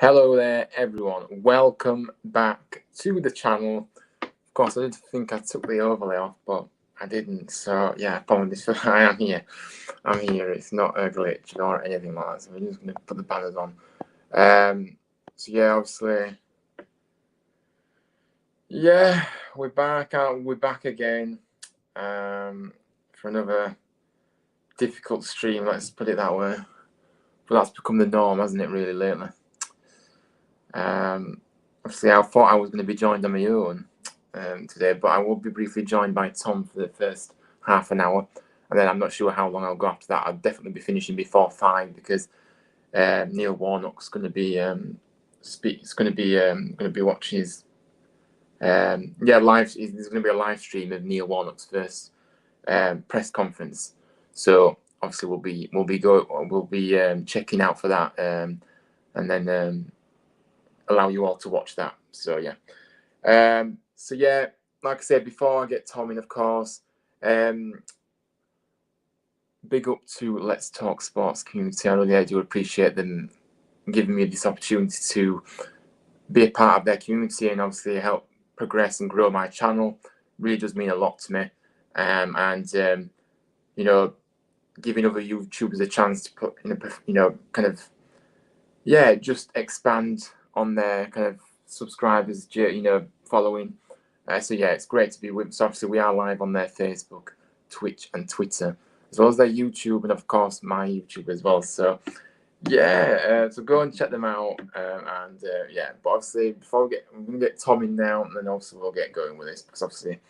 Hello there, everyone. Welcome back to the channel. Of course, I did think I took the overlay off, but I didn't. So, yeah, apologies for that. I am here. I'm here. It's not a glitch or anything like that. So, we're just going to put the banners on. So, yeah, obviously, yeah, we're back. We're back again for another difficult stream. Let's put it that way. But that's become the norm, hasn't it, really, lately? Obviously, I thought I was going to be joined on my own today, but I will be briefly joined by Tom for the first half an hour, and then I'm not sure how long I'll go after that. I'll definitely be finishing before 5 because Neil Warnock's going to be going to be watching his live. There's going to be a live stream of Neil Warnock's first press conference. So obviously we'll be checking out for that, and then allow you all to watch that. So yeah, like I said before, I get Tom in, of course. Big up to Let's Talk Sports community. I really do appreciate them giving me this opportunity to be a part of their community and obviously help progress and grow my channel. Really does mean a lot to me. You know, giving other YouTubers a chance to put just expand on their kind of subscribers, following. So yeah, it's great to be with. So obviously we are live on their Facebook, Twitch, and Twitter, as well as their YouTube, and of course my YouTube as well. So yeah, so go and check them out. But obviously we're gonna get Tom in now, and then also we'll get going with this because obviously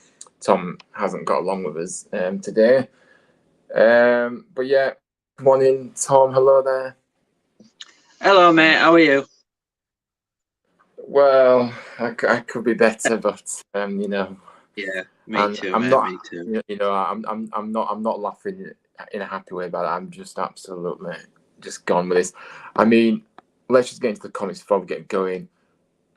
Tom hasn't got along with us today. But yeah, morning, Tom. Hello there. Hello, mate. How are you? Well, I could be better, but Yeah, me too. Me too. I'm not laughing in a happy way about it. I'm just absolutely just gone with this. I mean, let's just get into the comments before we get going.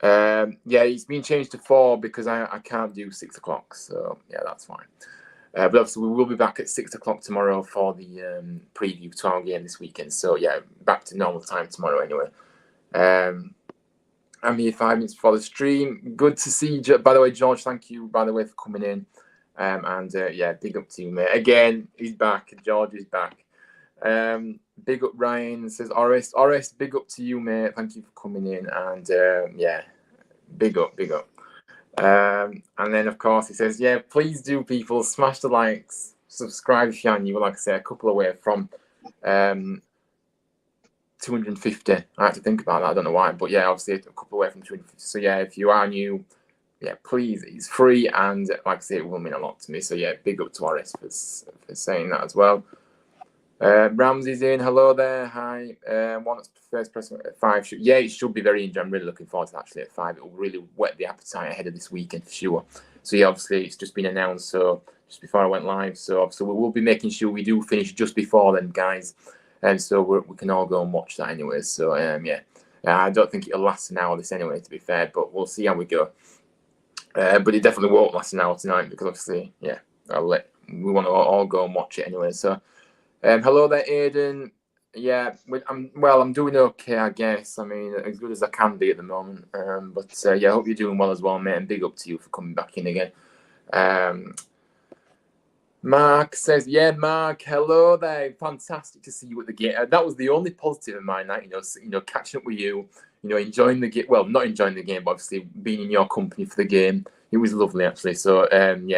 It's been changed to 4 because I can't do 6 o'clock. So yeah, that's fine. But obviously we will be back at 6 o'clock tomorrow for the preview to our game this weekend. So yeah, back to normal time tomorrow anyway. I'm here 5 minutes before the stream. Good to see you. By the way, George, thank you, by the way, for coming in. Big up to you, mate. Again, he's back. George is back. Big up, Ryan. Says, Oris, big up to you, mate. Thank you for coming in. And, big up. And then, of course, he says, yeah, please do, people. Smash the likes. Subscribe if you're new. Like I say, a couple away from 250. I have to think about that. I don't know why, but yeah, obviously a couple away from 250. So yeah, if you are new, yeah, please, it's free, and like I say, it will mean a lot to me. So yeah, big up to Aris for saying that as well. Ramsey's in. Hello there. Hi. What's first press at 5? Yeah, it should be very interesting. I'm really looking forward to actually at 5. It will really whet the appetite ahead of this weekend for sure. So yeah, obviously it's just been announced. So just before I went live. So obviously we will be making sure we do finish just before then, guys. And so we can all go and watch that anyway. So I don't think it'll last an hour this anyway, to be fair, but we'll see how we go. But it definitely won't last an hour tonight because obviously, yeah, we want to all go and watch it anyway. So hello there, Aidan. Yeah, I'm doing okay, I guess. I mean, as good as I can be at the moment. I hope you're doing well as well, mate. And big up to you for coming back in again. Mark says, yeah, Mark, hello there. Fantastic to see you at the game. That was the only positive of my night, catching up with you, enjoying the game. Well, not enjoying the game, but obviously being in your company for the game. It was lovely, actually. So, and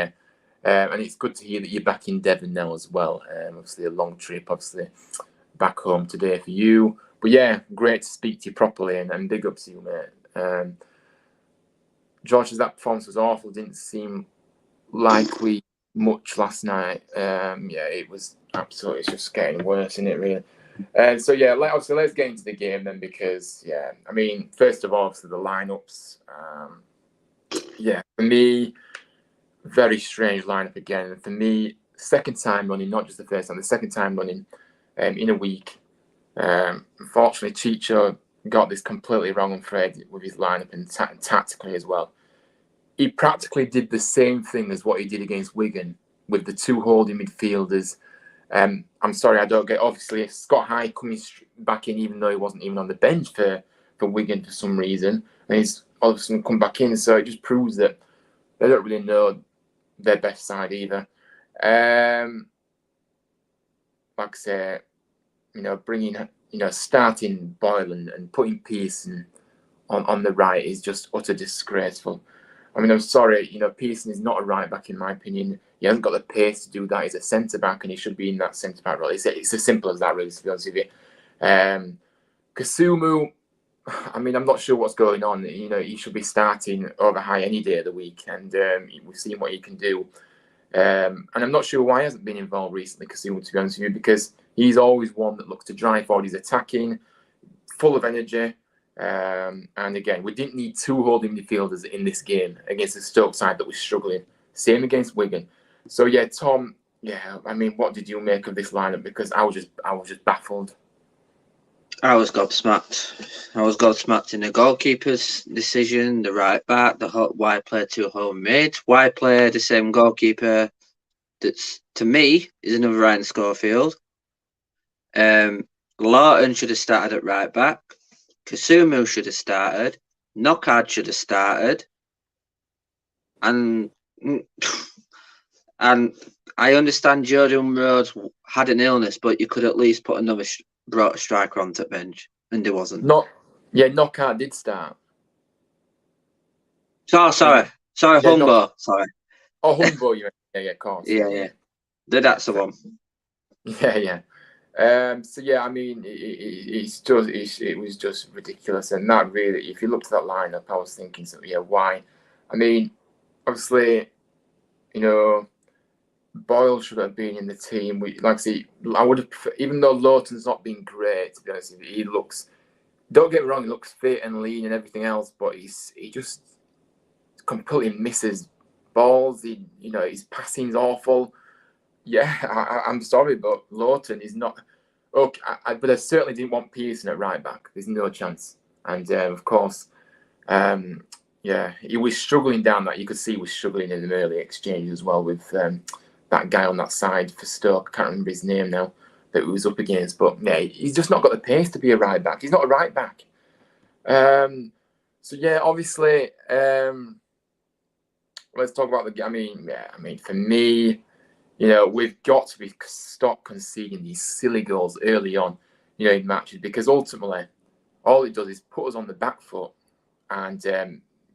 it's good to hear that you're back in Devon now as well. Obviously, a long trip, obviously, back home today for you. But yeah, great to speak to you properly, and big up to you, mate. George, that performance was awful. Didn't seem likely much last night. It was absolutely, it's just getting worse, isn't it, really? Let's get into the game then, because I mean, first of all, obviously the lineups. For me, very strange lineup again. And for me, second time running, not just the first time, the second time running in a week. Unfortunately, Chicho got this completely wrong, I'm afraid, with his lineup and tactically as well. He practically did the same thing as what he did against Wigan with the 2 holding midfielders. I'm sorry, I don't get. Obviously, Scott High coming back in, even though he wasn't even on the bench for for Wigan for some reason, and he's all of a sudden come back in. So it just proves that they don't really know their best side either. Like I say, bringing, starting Boyle and putting Pearson on the right is just utter disgraceful. I mean, I'm sorry, Pearson is not a right back in my opinion. He hasn't got the pace to do that. He's a centre back, and he should be in that centre back role. It's as simple as that, really, to be honest with you. Kasumu, I mean, I'm not sure what's going on. He should be starting over high any day of the week, and we've seen what he can do. And I'm not sure why he hasn't been involved recently, Kasumu, to be honest with you, because he's always one that looks to drive forward. He's attacking, full of energy. And again, we didn't need two holding midfielders in this game against the Stoke side that was struggling. Same against Wigan. So yeah, Tom. Yeah, I mean, what did you make of this lineup? Because I was just baffled. I was gobsmacked in the goalkeeper's decision, the right back, why play two home mids, why play the same goalkeeper that's, to me, is another Ryan Schofield. Lawton should have started at right back. Kasumu should have started. Knockaert should have started. And I understand Jordan Rhodes had an illness, but you could at least put another brought a striker onto the bench, and there wasn't. Knockaert did start. Sorry, Humbo. Sorry. Oh, Humbo, yeah, of course. Yeah. That's the one. Yeah. So yeah, I mean, it was just ridiculous, and that really, if you looked at that lineup, I was thinking, so yeah, why? I mean, obviously, Boyle should have been in the team. I would have, even though Lawton's not been great, to be honest with you, he looks. Don't get me wrong, he looks fit and lean and everything else, but he just completely misses balls. His passing's awful. Yeah, I'm sorry, but Lawton is not okay. But I certainly didn't want Pearson at right back. There's no chance. And of course, he was struggling down that. You could see he was struggling in an early exchange as well with that guy on that side for Stoke. I can't remember his name now that he was up against. But yeah, he's just not got the pace to be a right back. He's not a right back. So yeah, obviously, let's talk about the. I mean, for me, we've got to stop conceding these silly goals early on, in matches, because ultimately, all it does is put us on the back foot, and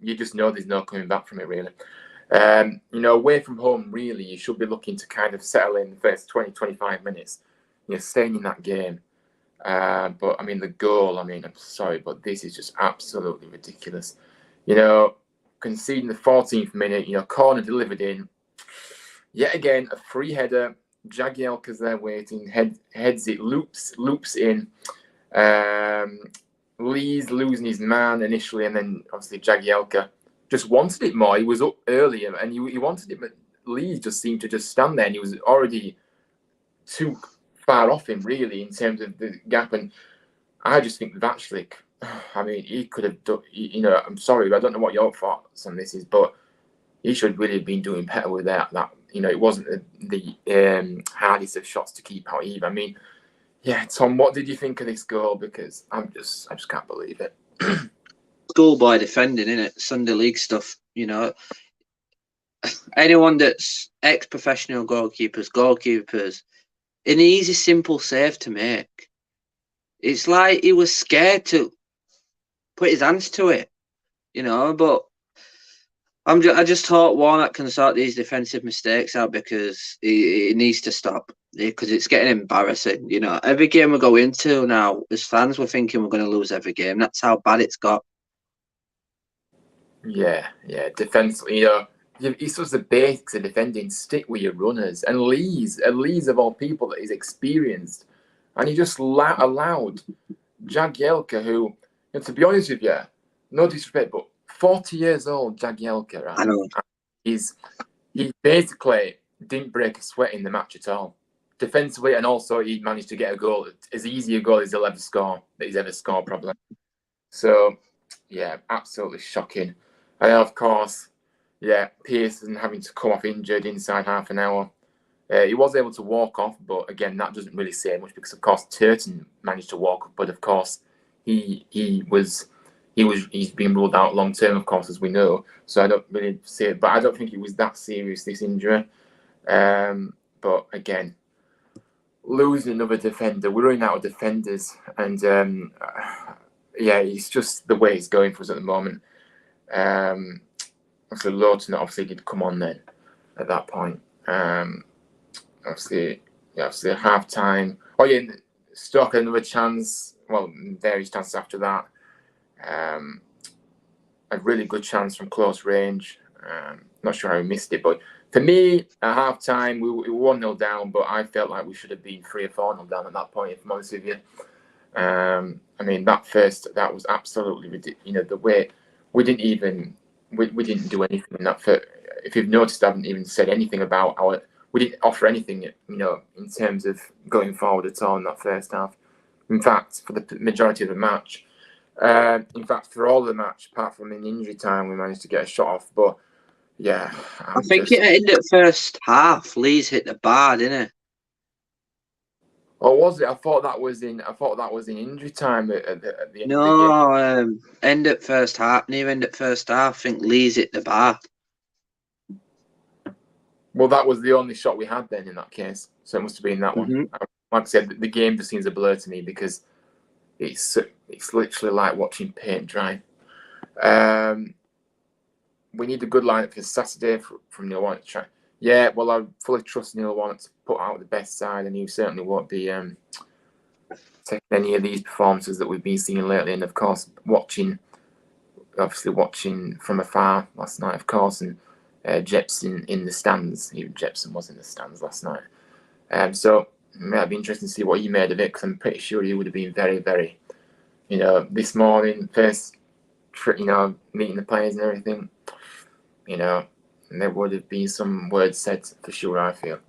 you just know there's no coming back from it, really. Away from home, really, you should be looking to kind of settle in the first 20, 25 minutes, staying in that game. But, I mean, the goal, I'm sorry, but this is just absolutely ridiculous. Conceding the 14th minute, corner delivered in. Yet again, a free header. Jagielka's there waiting, heads it, loops in. Lee's losing his man initially, and then obviously Jagielka just wanted it more. He was up earlier, and he wanted it, but Lee just seemed to just stand there, and he was already too far off him, really, in terms of the gap. And I just think Vaclik, he could have done, I'm sorry, but I don't know what your thoughts on this is, but he should really have been doing better with that. It wasn't the hardest of shots to keep out either. Yeah, Tom, what did you think of this goal? Because I just can't believe it. Schoolboy defending, innit? Sunday league stuff, Anyone that's ex-professional goalkeepers, an easy, simple save to make. It's like he was scared to put his hands to it, but I just hope Warnock can sort these defensive mistakes out, because he needs to stop, because it's getting embarrassing. Every game we go into now, as fans, we're thinking we're going to lose every game. That's how bad it's got. Yeah, defensively, he's just the basics of defending. Stick with your runners, and Lee's of all people that is experienced, and he just allowed Jagielka, who, to be honest with you, no disrespect, but 40 years old, Jagielka, right? I know. He basically didn't break a sweat in the match at all, defensively, and also he managed to get a goal, as easy a goal as he'll ever score, that he's ever scored, probably. So, yeah, absolutely shocking. And then, of course, Pearson having to come off injured inside half an hour. He was able to walk off, but again, that doesn't really say much, because, of course, Turton managed to walk off, but of course, he was he's been ruled out long term, of course, as we know. So I don't really see it, but I don't think it was that serious, this injury. But again, losing another defender, we're running out of defenders, and yeah, it's just the way it's going for us at the moment. Obviously, Lawton obviously did come on then at that point. Obviously at half time. Oh yeah, Stoke had another chance. Well, various chances after that. A really good chance from close range. Not sure how we missed it, but for me, at half time, we were 1-0 down, but I felt like we should have been 3 or 4-0 down at that point, if I'm honest with you. I mean, that was absolutely ridiculous. The way we didn't do anything in that first. If you've noticed, I haven't even said anything about we didn't offer anything, in terms of going forward at all in that first half. In fact, for the majority of the match, in fact, for all the match, apart from in injury time, we managed to get a shot off. But yeah, I think it ended first half. Leeds hit the bar, didn't it? Or was it? I thought that was in injury time at the end of the game. No, end at first half. Near end at first half. I think Leeds hit the bar. Well, that was the only shot we had then in that case. So it must have been that one. Like I said, the game just seems a blur to me because it's literally like watching paint dry. We need a good lineup for Saturday from Neil Warnock. Yeah, well, I fully trust Neil Warnock to put out the best side, and he certainly won't be taking any of these performances that we've been seeing lately. And of course, watching from afar last night, of course, and Jepson in the stands. Even Jepson was in the stands last night. So it'd be interesting to see what he made of it, because I'm pretty sure he would have been very, very, this morning, first, meeting the players and everything, and there would have been some words said for sure, I feel.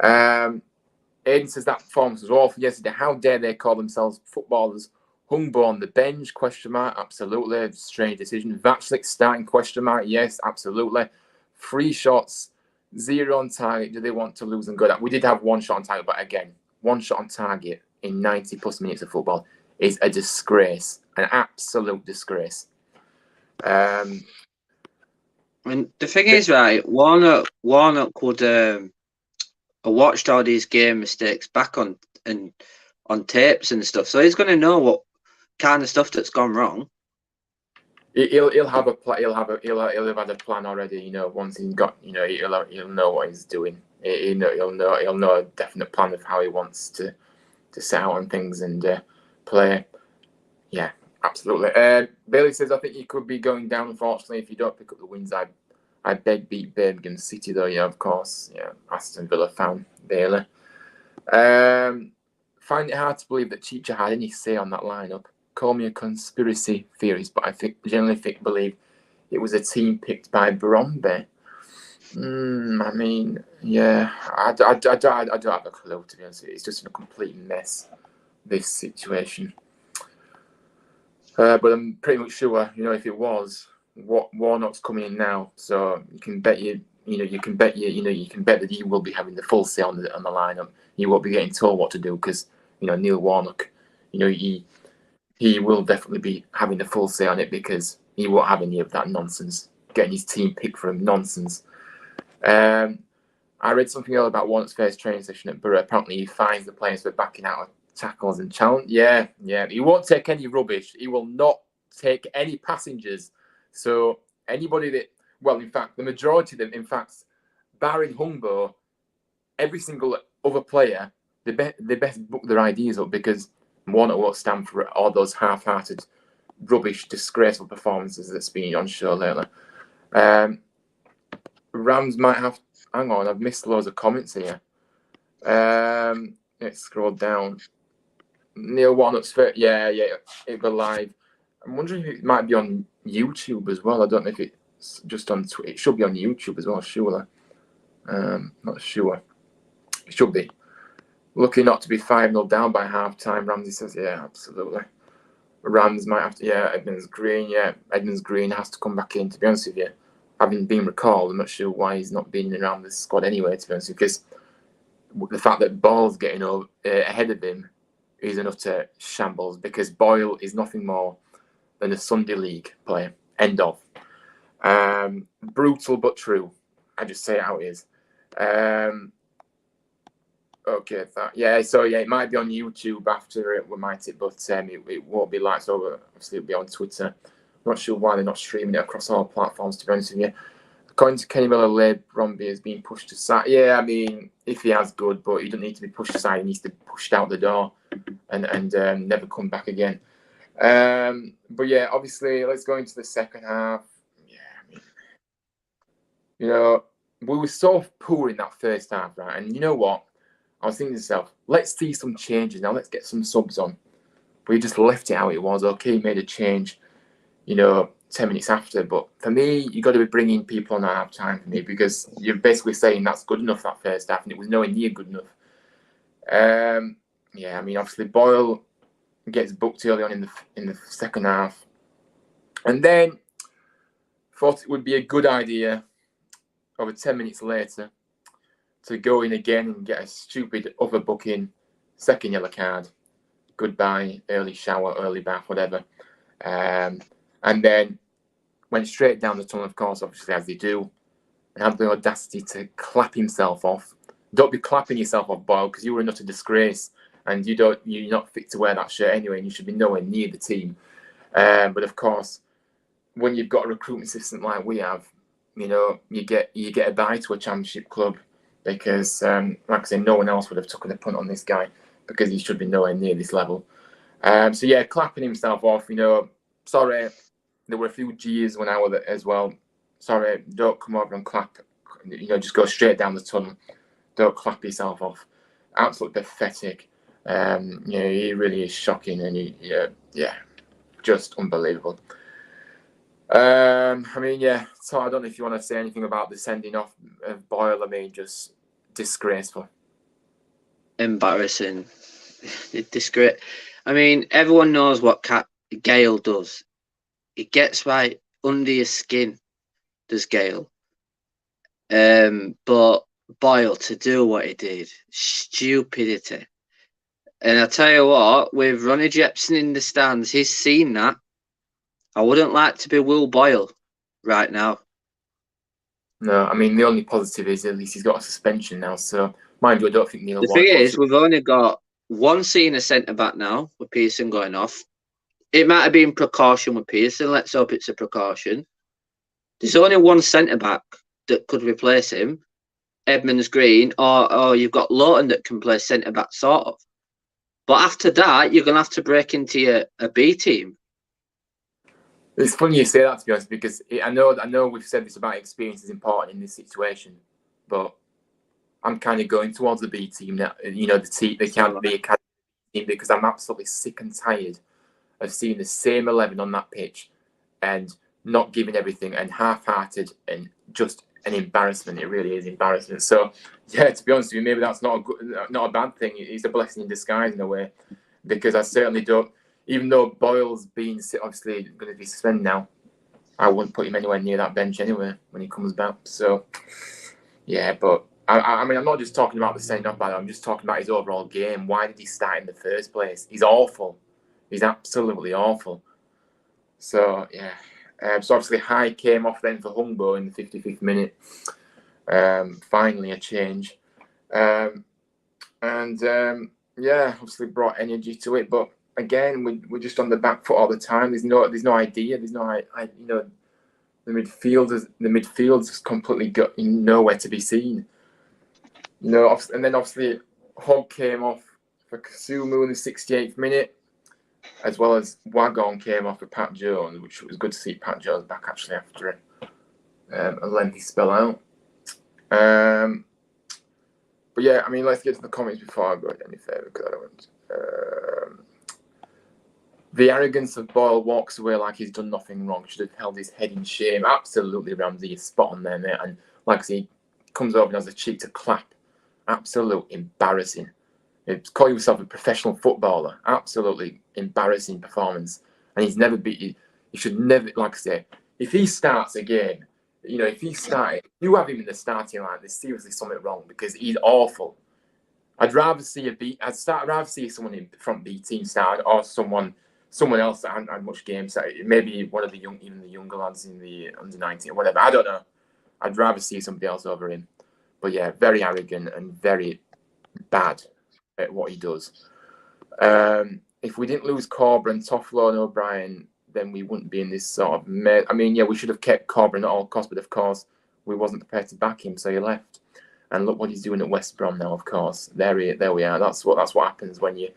Aiden says that performance was awful yesterday. How dare they call themselves footballers? Humbo on the bench, ? Absolutely. Strange decision. Vaclik starting, ? Yes, absolutely. 3 shots, 0 on target. Do they want to lose and go down? We did have 1 shot on target, but again, 1 shot on target in 90 plus minutes of football is a disgrace, an absolute disgrace. And the thing is, right, Warnock would have watched all these game mistakes back on tapes and stuff, so he's going to know what kind of stuff that's gone wrong. He'll have a plan. He'll have had a plan already. Once he's got, he'll know what he's doing. He'll know a definite plan of how he wants to set out on things and play. Yeah, absolutely. Bailey says, I think he could be going down, unfortunately, if you don't pick up the wins. I beg beat Birmingham City, though. Yeah, of course. Yeah, Aston Villa fan, Bailey. Find it hard to believe that Chicha had any say on that lineup. Call me a conspiracy theorist, but I believe it was a team picked by Bromby. I mean, yeah, I don't have a clue, to be honest. It's just a complete mess, this situation. But I'm pretty much sure, if it was, Warnock's coming in now, so you can bet that he will be having the full say on the lineup. He won't be getting told what to do because Neil Warnock, he will definitely be having the full say on it because he won't have any of that nonsense. Getting his team picked for him, nonsense. I read something earlier about Warnock's first training session at Borough. Apparently, he fines the players for backing out of tackles and challenge. Yeah. He won't take any rubbish. He will not take any passengers. So anybody in fact, the majority of them, in fact, barring Humbo, every single other player, they best book their ideas up because Warnock won't stand for all those half-hearted, rubbish, disgraceful performances that's been on show lately. Rams might have. Hang on, I've missed loads of comments here. Let's scroll down. Neil Warnock's first. Yeah, it'll be live. I'm wondering if it might be on YouTube as well. I don't know if it's just on Twitter. It should be on YouTube as well, surely. Not sure. It should be. Lucky not to be 5-0 down by half time, Ramsey says. Yeah, absolutely. Rams might have to. Yeah, Edmonds Green. Yeah, Edmonds Green has to come back in, to be honest with you. Having been recalled, I'm not sure why he's not been around this squad anyway, to be honest with you, because the fact that Ball's getting ahead of him is enough to shambles, because Boyle is nothing more than a Sunday League player. End of. Brutal but true. I just say it how it is. Okay, so it might be on YouTube after it, but it won't be live. So obviously it'll be on Twitter. I'm not sure why they're not streaming it across all platforms, to be honest with you. According to Kenny Miller, Leigh Bromby has been pushed aside. Yeah, I mean, if he has, good, but he doesn't need to be pushed aside. He needs to be pushed out the door and never come back again. But yeah, obviously, let's go into the second half. Yeah, I mean, you know, we were so poor in that first half, right? And you know what? I was thinking to myself, let's see some changes now. Let's get some subs on. But he just left it how it was. Okay, he made a change, 10 minutes after. But for me, you got to be bringing people on at half time for me, because you're basically saying that's good enough that first half, and it was nowhere near good enough. Yeah, I mean, obviously Boyle gets booked early on in the second half, and then thought it would be a good idea over 10 minutes later to go in again and get a stupid overbooking, second yellow card, goodbye, early shower, early bath, whatever, and then went straight down the tunnel, of course, obviously, as they do, and had the audacity to clap himself off. Don't be clapping yourself off, Boyle, because you were an utter disgrace, and you're not fit to wear that shirt anyway, and you should be nowhere near the team. But of course, when you've got a recruitment system like we have, you get a bye to a championship club, because, like I say, no one else would have taken a punt on this guy, because he should be nowhere near this level. So yeah, clapping himself off. Sorry, there were a few G's when I was there as well. Sorry, don't come over and clap. Just go straight down the tunnel. Don't clap yourself off. Absolutely pathetic. He really is shocking, and just unbelievable. I mean, yeah. So I don't know if you want to say anything about the sending off of Boyle. I mean, just disgraceful. Embarrassing. Disgrace. I mean, everyone knows what Gale does. It gets right under your skin, does Gale. But Boyle, to do what he did, stupidity. And I tell you what, with Ronnie Jepson in the stands, he's seen that. I wouldn't like to be Will Boyle right now. No, I mean, the only positive is at least he's got a suspension now. So, mind you, I don't think Neil. The thing is, we've only got one senior centre back now with Pearson going off. It might have been precaution with Pearson. Let's hope it's a precaution. There's only one centre back that could replace him, Edmonds Green, or you've got Lawton that can play centre back, sort of. But after that, you're going to have to break into a B team. It's funny you say that, to be honest, because I know we've said this about experience is important in this situation, but I'm kind of going towards the B team now. The team, they can't be a academy team, because I'm absolutely sick and tired of seeing the same 11 on that pitch and not giving everything, and half-hearted, and just an embarrassment. It really is embarrassment. So, yeah, to be honest with you, maybe that's not a bad thing. It's a blessing in disguise in a way, because I certainly don't. Even though Boyle's been obviously going to be suspended now, I wouldn't put him anywhere near that bench anyway when he comes back. So, yeah, but I mean, I'm not just talking about the send-off, I'm just talking about his overall game. Why did he start in the first place? He's awful. He's absolutely awful. So, yeah. So, obviously, High came off then for Hungbo in the 55th minute. Finally, a change. Yeah, obviously brought energy to it, but again, we're just on the back foot all the time. There's no idea. There's no, the midfield's completely got nowhere to be seen. And then obviously Hogg came off for Kasumu in the 68th minute, as well as Wagon came off for Pat Jones, which was good to see Pat Jones back actually after a lengthy spell out. But yeah, I mean, let's get to the comments before I go any further, because I don't want. The arrogance of Boyle walks away like he's done nothing wrong. Should have held his head in shame. Absolutely, Ramsey, you're spot on there, mate. And like I say, he comes over and has the cheek to clap. Absolute embarrassing. Call yourself a professional footballer. Absolutely embarrassing performance. And he's never beat you. He should never, like I say, if he starts again, if you have him in the starting line, there's seriously something wrong, because he's awful. I'd rather see someone in front B team start, or someone someone else that hadn't had much game set. Maybe one of the even the younger lads in the under-19 or whatever. I don't know. I'd rather see somebody else over him. But yeah, very arrogant and very bad at what he does. If we didn't lose Corbyn, Toffolo and O'Brien, then we wouldn't be in this sort of... I mean, yeah, we should have kept Corbyn at all costs, but of course, we wasn't prepared to back him, so he left. And look what he's doing at West Brom now, of course. There we are. That's what happens when you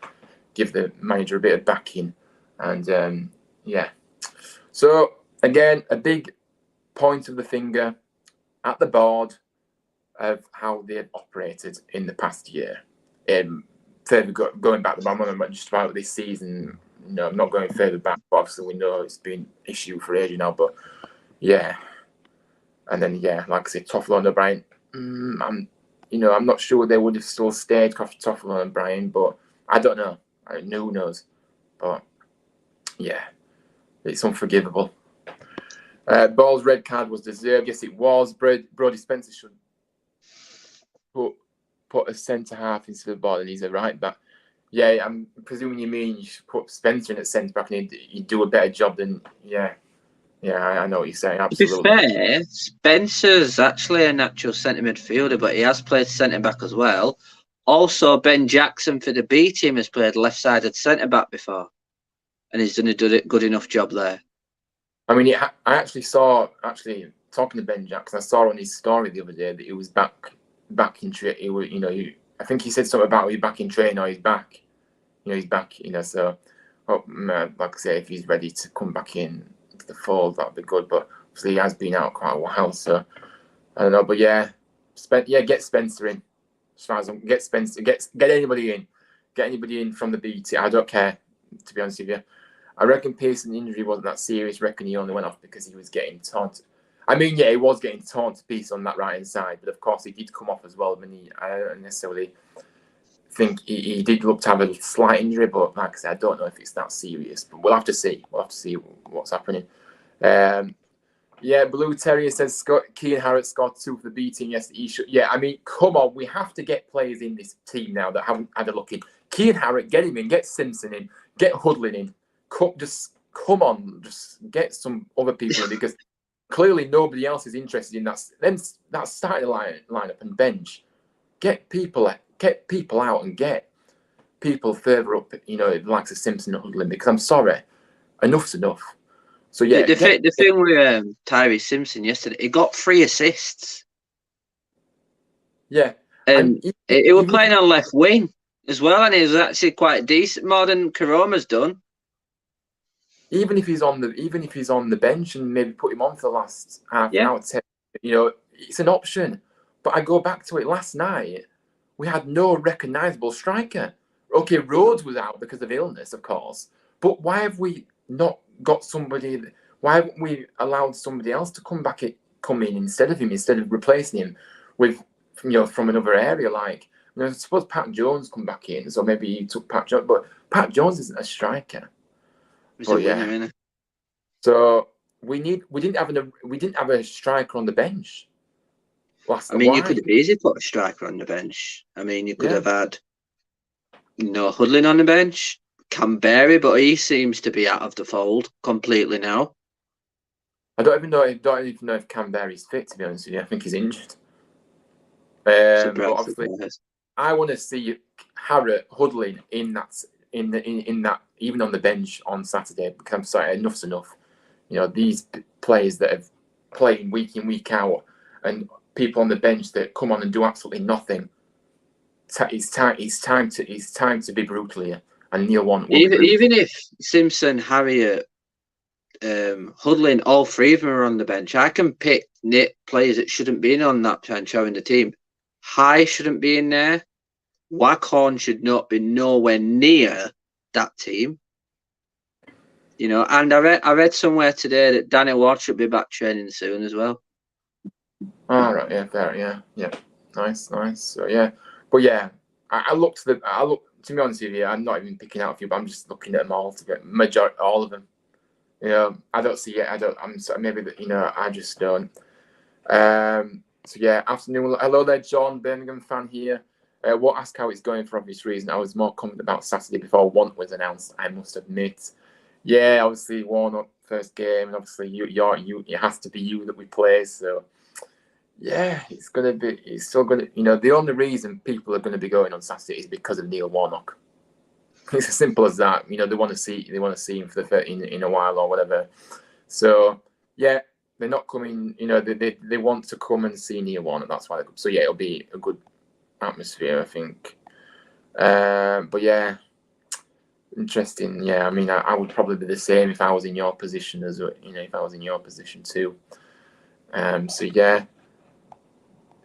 give the manager a bit of backing. And, yeah. So, again, a big point of the finger at the board of how they've operated in the past year. Further going back, I'm not just about this season. No, I'm not going further back. But obviously, we know it's been an issue for ages now. But yeah, and then yeah, like I said, Toffolo and O'Brien. I'm not sure they would have still stayed after Toffolo and O'Brien, but I don't know. Who knows? But yeah, it's unforgivable. Ball's red card was deserved. Yes, it was. Brody Spencer should put a centre half into the ball, and he's a right back. Yeah, I'm presuming you mean you should put Spencer in at centre back, and he'd do a better job than I know what you're saying. Absolutely. To be fair, Spencer's actually a natural centre midfielder, but he has played centre back as well. Also, Ben Jackson for the B team has played left-sided centre back before, and he's done a good enough job there. I mean, I actually saw talking to Ben Jackson. I saw on his story the other day that he was back in training. I think he said something about he's back in training or he's back. He's back. So, like I say, if he's ready to come back in to the fold, that'd be good. But obviously, he has been out quite a while, so I don't know. But yeah, get Spencer in. As far as get Spencer, get anybody in from the B team. I don't care, to be honest with you. I reckon Pearson's injury wasn't that serious. I reckon he only went off because he was getting taunted. I mean, yeah, he was getting torn to pieces on that right-hand side, but of course he did come off as well. I mean, I don't necessarily think he did look to have a slight injury, but like I said, I don't know if it's that serious. But we'll have to see. We'll have to see what's happening. Blue Terrier says Keane Harrett scored 2 for the B team yesterday. He should. Yeah, I mean, come on, we have to get players in this team now that haven't had a look in. Keane Harrett, get him in, get Simpson in, get Hudlin in. Come on, just get some other people in because clearly nobody else is interested in that starting lineup and bench. Get people out and get people further up, the likes of Simpson and Hudlin, because I'm sorry, enough's enough. So yeah, the thing with Tyree Simpson yesterday, he got 3 assists. Yeah, and he was playing on left wing as well, and he was actually quite decent, more than Karoma's done. Even if he's on the bench and maybe put him on for the last half an hour, it's an option. But I go back to it last night. We had no recognisable striker. Okay, Rhodes was out because of illness, of course. But why have we not got somebody? Why haven't we allowed somebody else to come in instead of him, instead of replacing him with from another area? Like, I suppose Pat Jones come back in, so maybe he took Pat Jones, but Pat Jones isn't a striker. So we didn't have a striker on the bench. You could have easily put a striker on the bench. I mean, you could have had Hudlin on the bench, Canberry, but he seems to be out of the fold completely now. I don't even know if Canberry's fit, to be honest with you. I think he's injured. But obviously, I want to see Harrett, Hudlin in that even on the bench on Saturday, because I'm sorry, enough's enough. These players that are playing week in, week out, and people on the bench that come on and do absolutely nothing. It's time to be brutal here. And Neil even if Simpson, Harriet, Hudlin, all 3 of them are on the bench, I can pick players that shouldn't be in on that bench showing the team. High shouldn't be in there. Waghorn should not be nowhere near that team. And I read somewhere today that Danny Ward should be back training soon as well. All right, yeah, fair, yeah, nice. So yeah, but yeah, I look to be honest with you, I'm not even picking out a few, but I'm just looking at them all to get majority, all of them. I don't see it. I'm sorry, maybe that I just don't. So yeah, afternoon. Hello there, John, Birmingham fan here. Ask how it's going for obvious reason. I was more confident about Saturday before Want was announced, I must admit. Yeah, obviously Warnock first game, and obviously it has to be you that we play. So yeah, it's still gonna. The only reason people are going to be going on Saturday is because of Neil Warnock. It's as simple as that. They want to see him for in a while or whatever. So yeah, they're not coming. They want to come and see Neil Warnock. That's why they come. So yeah, it'll be a good atmosphere, I think. But yeah, interesting. Yeah, I would probably be the same if I was in your position if I was in your position too. So yeah,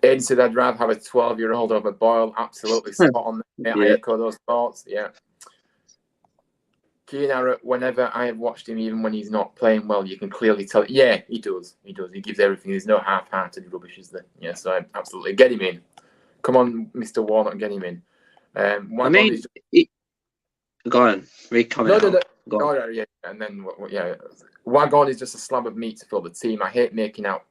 Aiden said I'd rather have a 12-year-old over Boyle. Absolutely spot on. Yeah, I echo those thoughts. Yeah. Keenan, whenever I have watched him, even when he's not playing well, you can clearly tell. Yeah, he does. He does. He gives everything. There's no half-hearted rubbish, is there? Yeah, so I absolutely get him in. Come on, Mr. Warnock, get him in. Go on. No. Oh, yeah, and then Wagon is just a slab of meat to fill the team. I hate making out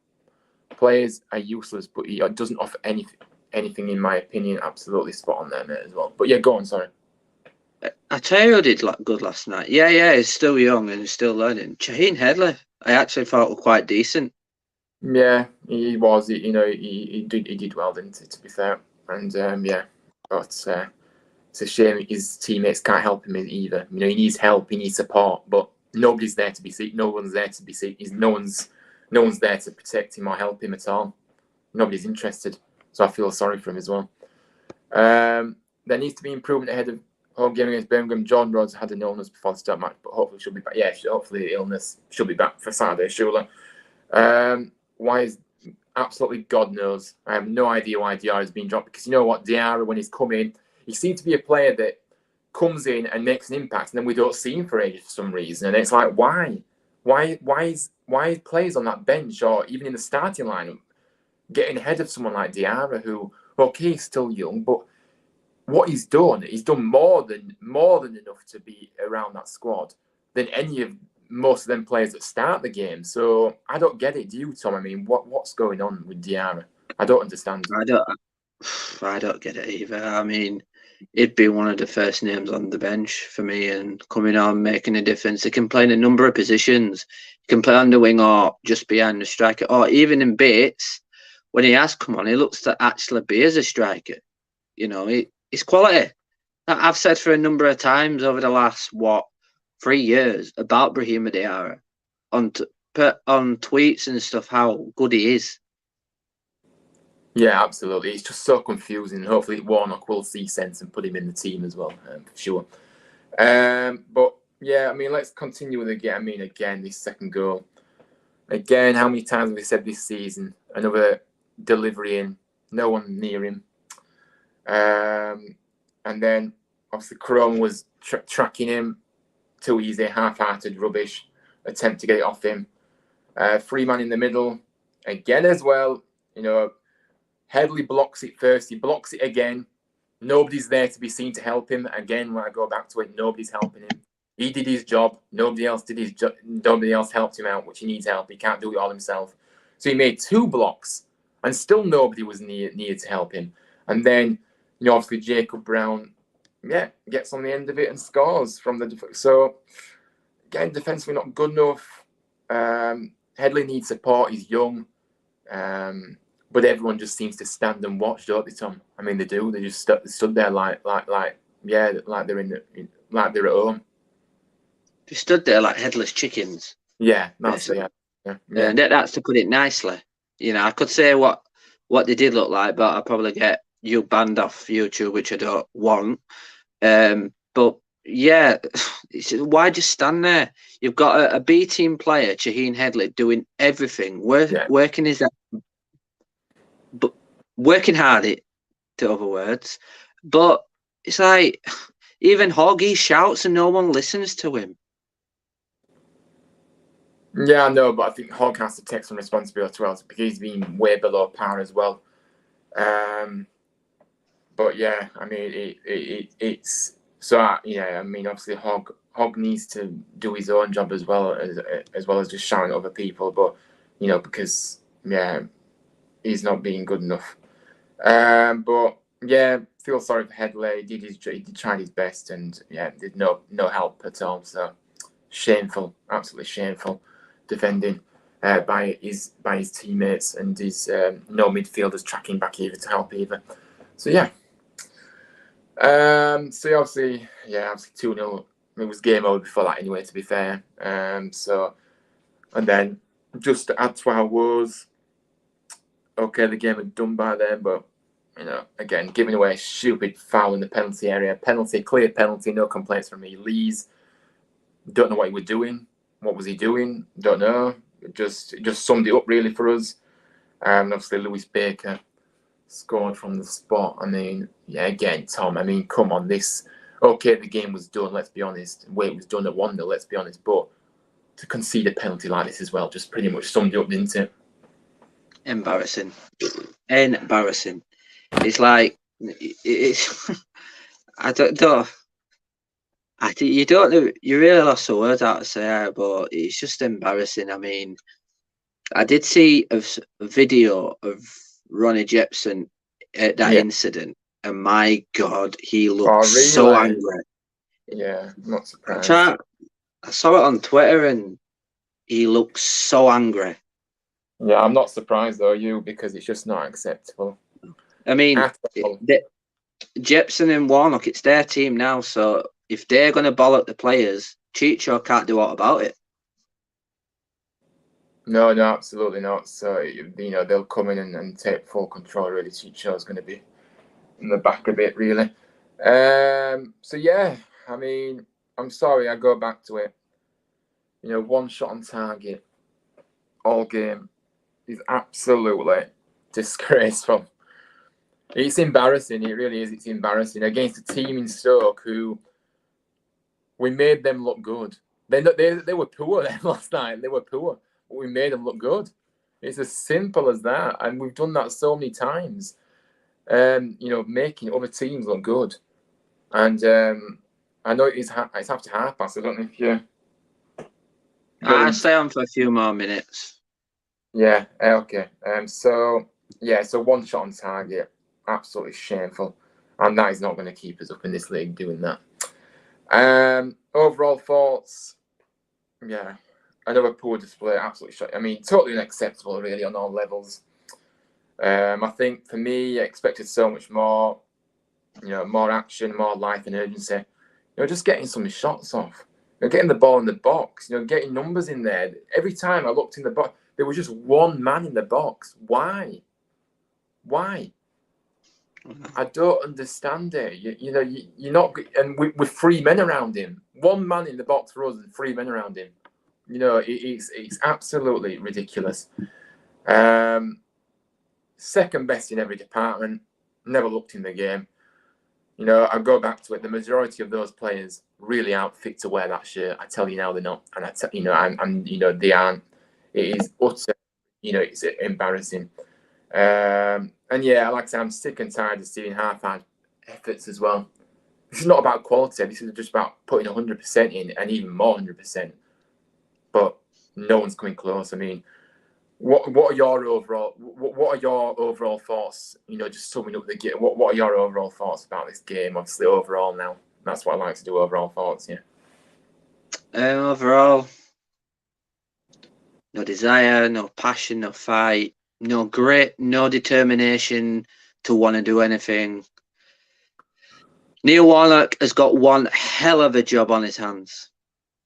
players are useless, but he doesn't offer anything in my opinion. Absolutely spot on there, mate, as well. But yeah, go on. Sorry. I tell you who did good last night. Yeah, he's still young and he's still learning. Shaheen Headley, I actually thought was quite decent. Yeah, he was. He did well, didn't he? To be fair, and yeah, but it's a shame his teammates can't help him either. He needs help, he needs support, but nobody's there to be seen. No one's there to be seen. No one's there to protect him or help him at all. Nobody's interested, so I feel sorry for him as well. There needs to be improvement ahead of home game against Birmingham. John Rhodes had an illness before the start match, but hopefully she'll be back. Yeah, hopefully the illness she'll be back for Saturday, surely. Why is absolutely God knows. I have no idea why Diarra has been dropped, because you know what, Diarra, when he's come in, he seems to be a player that comes in and makes an impact, and then we don't see him for ages for some reason. And it's like, why is players on that bench or even in the starting lineup getting ahead of someone like Diarra, who, okay, he's still young, but what he's done more than enough to be around that squad than most of them players that start the game. So I don't get it. Do you, Tom? What's going on with Diarra? I don't understand. I don't get it either. He'd be one of the first names on the bench for me, and coming on, making a difference. He can play in a number of positions. He can play on the wing or just behind the striker, or even in bits. When he has come on, he looks to actually be as a striker. It's quality. I've said for a number of times over the last 3 years about Brahima Diarra on tweets and stuff how good he is. Yeah, absolutely. It's just so confusing. Hopefully Warnock will see sense and put him in the team as well, for sure. But yeah, let's continue with again, this second goal. Again, how many times have we said this season? Another delivery in, no one near him. And then obviously Chrome was tracking him. Too easy, half-hearted rubbish. Attempt to get it off him. Freeman in the middle again as well. Headley blocks it first. He blocks it again. Nobody's there to be seen to help him. Again, when I go back to it, nobody's helping him. He did his job. Nobody else did his job. Nobody else helped him out, which he needs help. He can't do it all himself. So he made 2 blocks, and still nobody was near to help him. And then, obviously Jacob Brown, gets on the end of it and scores from the. So again, defensively not good enough. Headley needs support. He's young. But everyone just seems to stand and watch, don't they, Tom? They do. They just stood there like they're like they're at home. They stood there like headless chickens. Yeah, that's it. Yeah. And that's to put it nicely. I could say what they did look like, but I'll probably get you banned off YouTube, which I don't want. But yeah, why just stand there? You've got a B team player, Shaheen Headley, doing everything, working his. But working hard, to other words, but it's like even Hoggy shouts and no one listens to him. Yeah, I know, but I think Hogg has to take some responsibility as well, because he's been way below par as well. But yeah, it's so obviously Hogg needs to do his own job as well as just shouting at other people. But because he's not being good enough. But yeah, feel sorry for Headley. He tried his best, and did no help at all. So shameful, absolutely shameful defending by his teammates, and his no midfielders tracking back either to help either. So yeah. So obviously 2-0. It was game over before that anyway, to be fair. So, and then just to add to our woes, okay, the game had done by then, but again, giving away a stupid foul in the penalty area. Penalty, clear penalty, no complaints from me. Lees, don't know what he was doing. What was he doing? Don't know. It just summed it up really for us. Obviously, Lewis Baker scored from the spot. I mean, yeah, again, Tom, I mean, come on, okay, the game was done, let's be honest. It was done at 1-0, let's be honest. But to concede a penalty like this as well just pretty much summed it up, didn't it? Embarrassing. It's like, it's, I don't know. You really lost the words out to say it, but it's just embarrassing. I mean, I did see a video of Ronnie Jepson at that incident, and my God, he looked so angry. Yeah, not surprised. I saw it on Twitter, and he looked so angry. Yeah, I'm not surprised though, because it's just not acceptable. I mean, Jepson and Warnock, it's their team now, so if they're going to bollock the players, Chicho can't do what about it. No, absolutely not. So, they'll come in and take full control, really. Chicho's going to be in the back a bit, really. So, yeah, I mean, I'm sorry, I go back to it. One shot on target all game is absolutely disgraceful. It's embarrassing. It really is. It's embarrassing against a team in Stoke who we made them look good. They were poor last night. They were poor, but we made them look good. It's as simple as that, and we've done that so many times. Making other teams look good, and I know it's after half past. I don't know if you. I'll stay on for a few more minutes. Yeah. Okay. So one shot on target. Absolutely shameful, and that is not going to keep us up in this league doing that. Overall thoughts, another poor display, absolutely shocking. I mean, totally unacceptable, really, on all levels. I think for me, I expected so much more. More action, more life and urgency. Just getting some shots off. Getting the ball in the box. Getting numbers in there. Every time I looked in the box, there was just one man in the box. Why? I don't understand it. You're not, and with 3 men around him, one man in the box for us and 3 men around him. It's absolutely ridiculous. Second best in every department. Never looked in the game. I go back to it. The majority of those players really aren't fit to wear that shirt. I tell you now, they're not, and they aren't. It is utter. It's embarrassing. And like I said, I'm sick and tired of seeing half-hard efforts as well. This is not about quality. This is just about putting 100% in, and even more 100%. But no one's coming close. I mean, what are your overall thoughts? Just summing up the game. What are your overall thoughts about this game? Obviously, overall now. That's what I like to do. Overall thoughts, yeah. Overall, no desire, no passion, no fight. No grit, no determination to want to do anything. Neil Warnock has got one hell of a job on his hands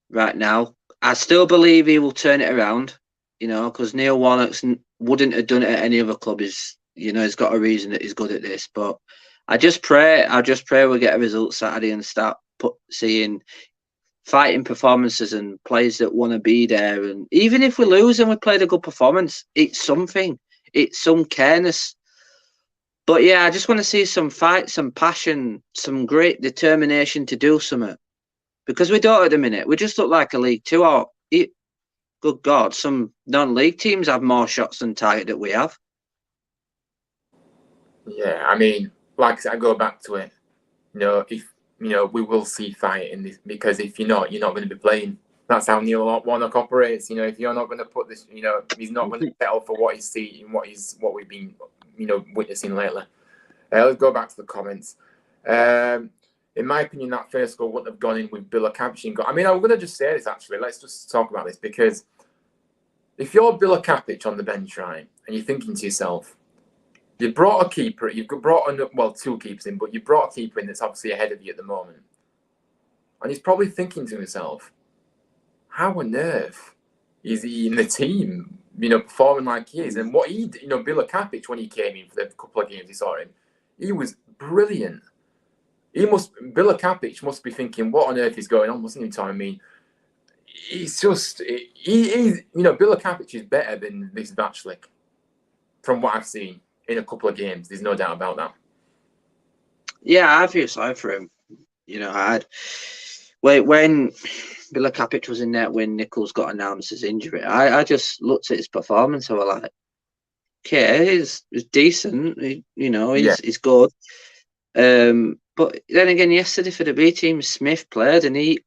right now. I still believe he will turn it around, because Neil Warnock wouldn't have done it at any other club. He's got a reason that he's good at this. But I just pray we'll get a result Saturday and start seeing fighting performances and players that want to be there. And even if we lose and we played a good performance, it's something. It's some careness. But yeah, I just want to see some fight, some passion, some great determination to do something. Because we don't at the minute. We just look like a League Two. Good God, some non-league teams have more shots than target that we have. Yeah, I mean, like I said, I go back to it. If we will see fight in this, because if you're not going to be playing. That's how Neil Warnock operates. If you're not going to put this, he's not going to settle for what he's seeing, what we've been, witnessing lately. Let's go back to the comments. in my opinion, that first goal wouldn't have gone in with Bilakapic. I mean, I'm going to just say this, actually. Let's just talk about this, because if you're Bilakapic on the bench, right, and you're thinking to yourself, you brought a keeper, you've brought, two keepers in, but you brought a keeper in that's obviously ahead of you at the moment. And he's probably thinking to himself, how on earth is he in the team, performing like he is? And what Bilakapic, when he came in for the couple of games he saw him, he was brilliant. Bilakapic must be thinking, what on earth is going on? Wasn't he, Tom? I mean, he's just, Bilakapic is better than this Vaclik, from what I've seen in a couple of games. There's no doubt about that. Yeah, I feel sorry for him. When Bilakapic was in there, when Nichols got announced as injury, I just looked at his performance. I was like, okay, he's decent. He's good. But then again, yesterday for the B team, Smith played, and he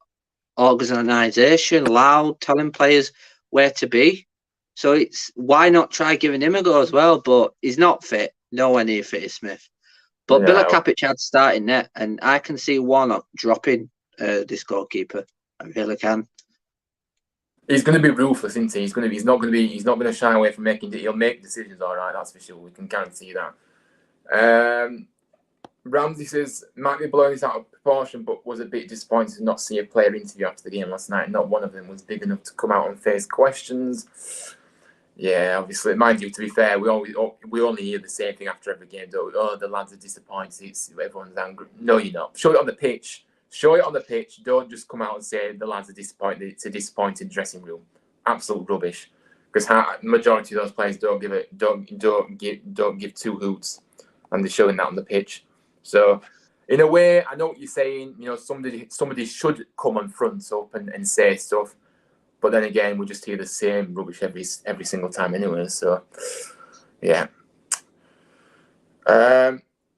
organisation, loud, telling players where to be. So it's why not try giving him a go as well? But he's not fit, nowhere near fit as Smith. But no. Bilakapic had starting net, and I can see Warnock dropping this goalkeeper. I really can. He's going to be ruthless, isn't he? He's not going to shy away from making. He'll make decisions, all right. That's for sure. We can guarantee that. Ramsey says, might be blowing this out of proportion, but was a bit disappointed to not see a player interview after the game last night. Not one of them was big enough to come out and face questions. Yeah, obviously, mind you, to be fair, we only hear the same thing after every game. Oh, the lads are disappointed. Everyone's angry. No, you're not. Show it on the pitch. Don't just come out and say the lads are disappointed. It's a disappointing dressing room. Absolute rubbish. Because the majority of those players don't give two hoots, and they're showing that on the pitch. So, in a way, I know what you're saying. Somebody should come on front up and say stuff. But then again, we just hear the same rubbish every single time anyway. So, yeah.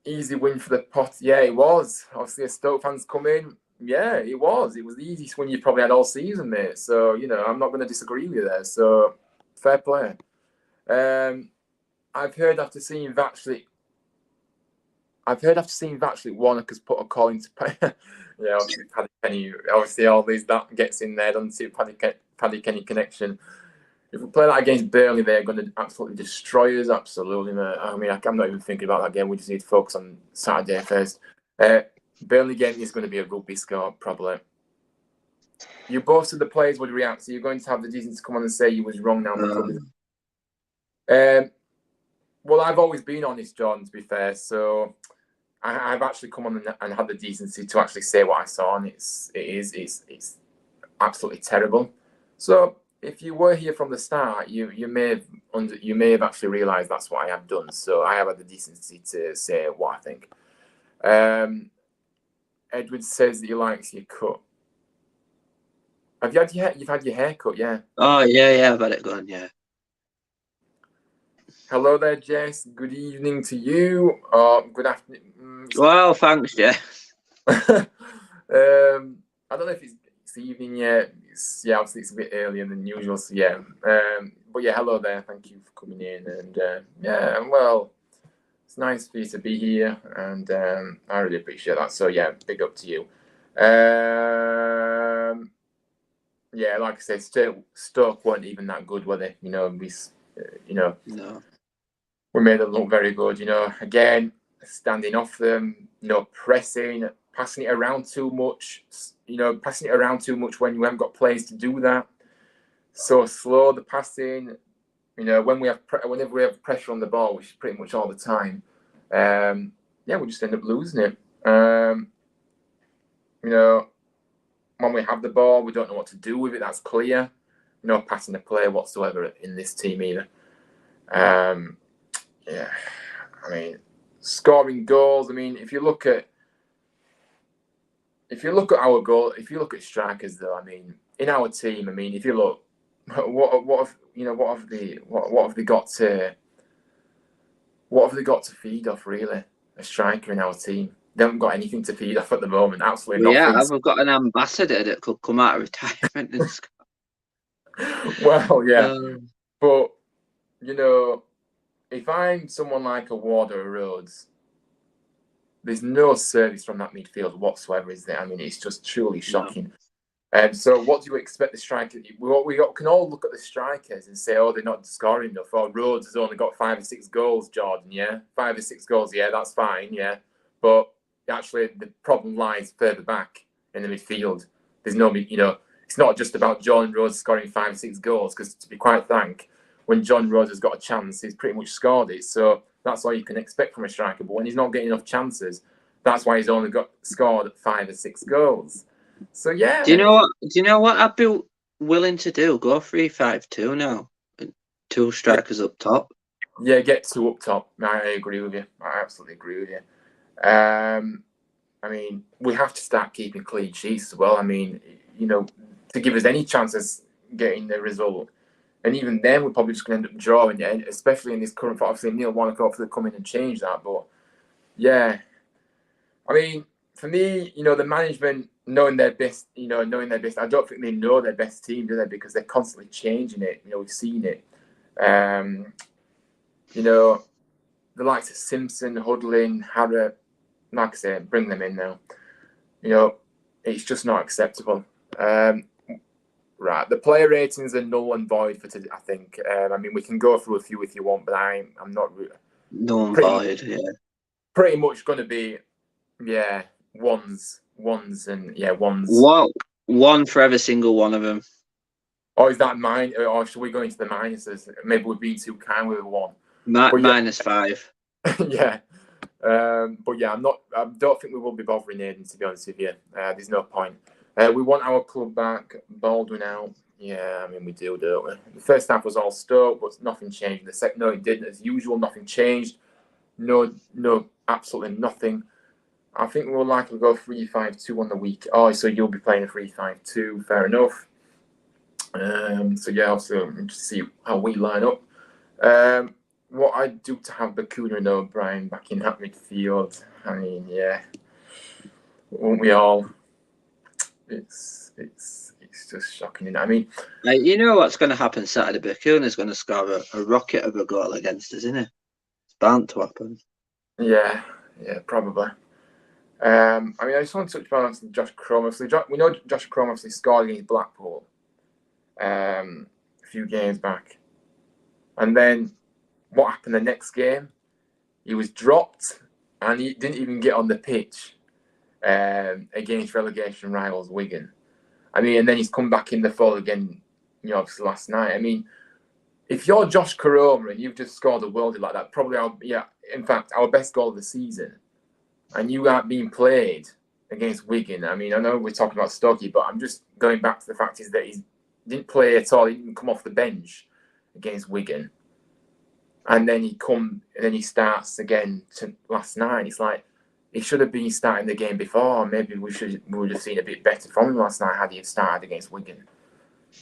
Easy win for the pot. Yeah, it was. Obviously, as Stoke fans come in, yeah, it was. It was the easiest win you probably had all season, mate. So, I'm not going to disagree with you there. So, fair play. I've heard after seeing Vaclik, Warnock has put a call into play. Yeah, obviously, Paddy Kenny. Obviously, all these that gets in there, doesn't see Paddy Kenny connection. If we play that against Burnley, they're going to absolutely destroy us. Absolutely, mate. I mean, I'm not even thinking about that game. We just need to focus on Saturday first. Burnley game is going to be a rugby score, probably. You both said the players would react, so you're going to have the decency to come on and say you was wrong now. Well, I've always been honest, John, to be fair. So I've actually come on and had the decency to actually say what I saw, and it's absolutely terrible. So if you were here from the start, you may have actually realised that's what I have done. So I have had the decency to say what I think. Edward says that he likes your cut. You've had your hair cut, yeah? Oh yeah, I've had it gone, yeah. Hello there, Jess. Good evening to you. Good afternoon. Well, thanks, Jess. I don't know if it's evening yet. Obviously it's a bit earlier than usual. So yeah. But yeah, hello there. Thank you for coming in. And well, it's nice for you to be here, and I really appreciate that. So yeah, big up to you. Yeah, like I said, Stoke weren't even that good, were they? No. We made them look very good, Again, standing off them, pressing, passing it around too much, when you haven't got players to do that. So slow, the passing, whenever we have pressure on the ball, which is pretty much all the time, we just end up losing it. When we have the ball, we don't know what to do with it, that's clear. No passing the play whatsoever in this team either. Yeah, I mean, scoring goals. I mean, if you look at our goal, if you look at strikers, though, I mean, in our team, I mean, if you look, what have they got to feed off, really? A striker in our team, they haven't got anything to feed off at the moment. Absolutely nothing. Yeah, we've got an ambassador that could come out of retirement and score. Well, yeah, but if I'm someone like a Ward or a Rhodes, there's no service from that midfield whatsoever, is there? I mean, it's just truly shocking. No. So what do you expect the striker? Can all look at the strikers and say, oh, they're not scoring enough. Or Rhodes has only got 5 or 6 goals, Jordan, yeah? 5 or 6 goals, yeah, that's fine, yeah. But actually, the problem lies further back in the midfield. There's no, it's not just about John Rhodes scoring 5 or 6 goals, because to be quite frank, when John Rhodes has got a chance, he's pretty much scored it. So that's all you can expect from a striker. But when he's not getting enough chances, that's why he's only scored 5 or 6 goals. So yeah. Do you know what? Do you know what I'd be willing to do? Go 3-5-2 now. 2 strikers up top. Yeah, get 2 up top. I agree with you. I absolutely agree with you. I mean, we have to start keeping clean sheets as well. I mean, to give us any chances getting the result. And even then, we're probably just going to end up drawing it, especially in this current. Obviously, Neil Warnock hopefully come in and change that. But yeah, I mean, for me, the management knowing their best, I don't think they know their best team, do they? Because they're constantly changing it. We've seen it. The likes of Simpson, Hudlin, Harrop, like I say, bring them in now. It's just not acceptable. Right, the player ratings are null and void for today, I think. I mean, we can go through a few if you want, but I'm not. Null and void, yeah. Pretty much going to be, yeah, ones, and yeah, ones. One for every single one of them. Or is that mine? Or should we go into the minuses? Maybe we're being too kind with a 1. -5. Yeah. But yeah, I don't think we will be bothering Aiden, to be honest with you. There's no point. We want our club back. Baldwin out. Yeah, I mean, we do, don't we? The first half was all Stoke, but nothing changed. The second, no, it didn't. As usual, nothing changed. No, absolutely nothing. I think we'll likely go 3-5-2 on the week. Oh, so you'll be playing a 3-5-2. Fair enough. So yeah, also just see how we line up. What I do to have Bakuna and O'Brien back in that midfield. I mean, yeah, won't we all? It's just shocking. I mean, you know what's going to happen Saturday? Bakuna's going to score a rocket of a goal against us, isn't it? It's bound to happen. Yeah, probably. I mean, I just want to touch on Josh Crome. We know Josh Crome obviously scored against Blackpool a few games back, and then what happened the next game? He was dropped, and he didn't even get on the pitch against relegation rivals Wigan. I mean, and then he's come back in the fold again, obviously last night. I mean, if you're Josh Koroma and you've just scored a worldie like that, probably in fact, our best goal of the season, and you aren't being played against Wigan. I mean, I know we're talking about Stoke, but I'm just going back to the fact is that he didn't play at all. He didn't come off the bench against Wigan. And then he starts again last night. It's like he should have been starting the game before. Maybe we would have seen a bit better from him last night had he started against Wigan.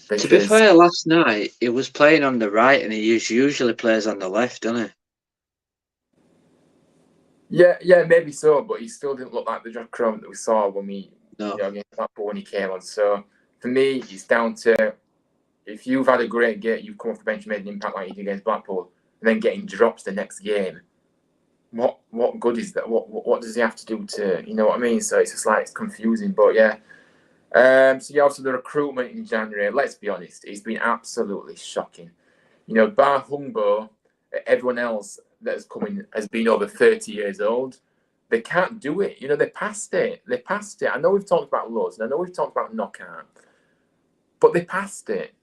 To be fair, last night he was playing on the right, and he usually plays on the left, doesn't he? Yeah, maybe so, but he still didn't look like the Josh Crome that we saw when against Blackpool when he came on. So for me, it's down to if you've had a great game, you've come off the bench and made an impact like you did against Blackpool, and then getting dropped the next game. What good is that? What does he have to do to, you know what I mean? So it's just like, it's confusing, but yeah. So yeah, also the recruitment in January, let's be honest, it's been absolutely shocking. Bar Humbo, everyone else that has come in has been over 30 years old. They can't do it. They passed it. I know we've talked about Lowe's, and I know we've talked about Knockout, but they passed it.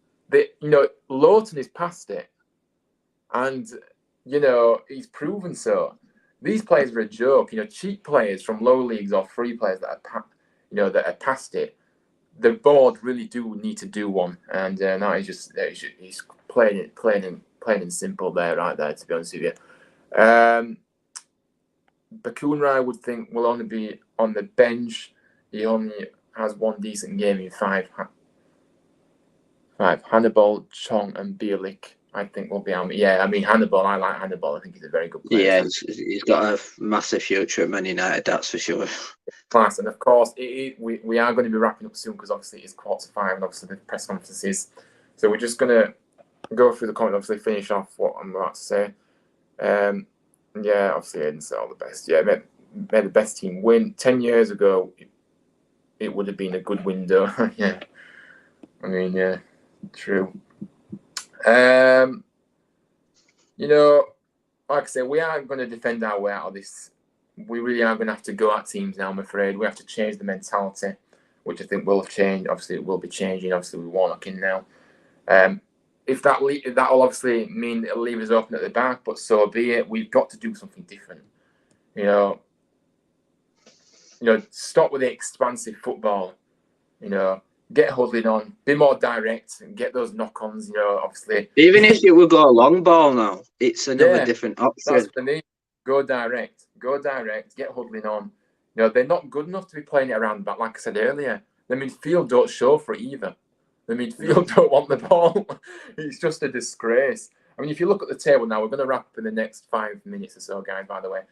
Lawton is past it. And, he's proven so. These players are a joke. Cheap players from low leagues or free players that are past it. The board really do need to do one. And now he's plain and simple there, right there, to be honest with you. Bakuna, I would think, will only be on the bench. He only has one decent game in 5. Hannibal, Chong, and Bielik, I think, will be out. Yeah, I mean, Hannibal, I like Hannibal. I think he's a very good player. Yeah, he's got a massive future at Man United, that's for sure. Class, and of course, we are going to be wrapping up soon because obviously it's 4:45 and obviously the press conferences. So we're just going to go through the comment, obviously finish off what I'm about to say. Yeah, obviously Aidan said all the best. Yeah, the best team win. 10 years ago, it would have been a good window. Yeah, I mean, yeah, true. You know, like I said, we are going to defend our way out of this. We really are going to have to go at teams now, I'm afraid. We have to change the mentality, which I think will change. Obviously, it will be changing, obviously, with Warnock in now. If that'll obviously mean it'll leave us open at the back, but so be it. We've got to do something different. You know, stop with the expansive football. You know, get Hudlin on, be more direct, and get those knock-ons. You know, obviously. Even if it would go a long ball now, it's another different option. That's for me. Go direct. Get Hudlin on. You know, they're not good enough to be playing it around, but like I said earlier, the midfield don't show for it either. The midfield don't want the ball. It's just a disgrace. I mean, if you look at the table now, we're going to wrap up in the next 5 minutes or so, guys, by the way.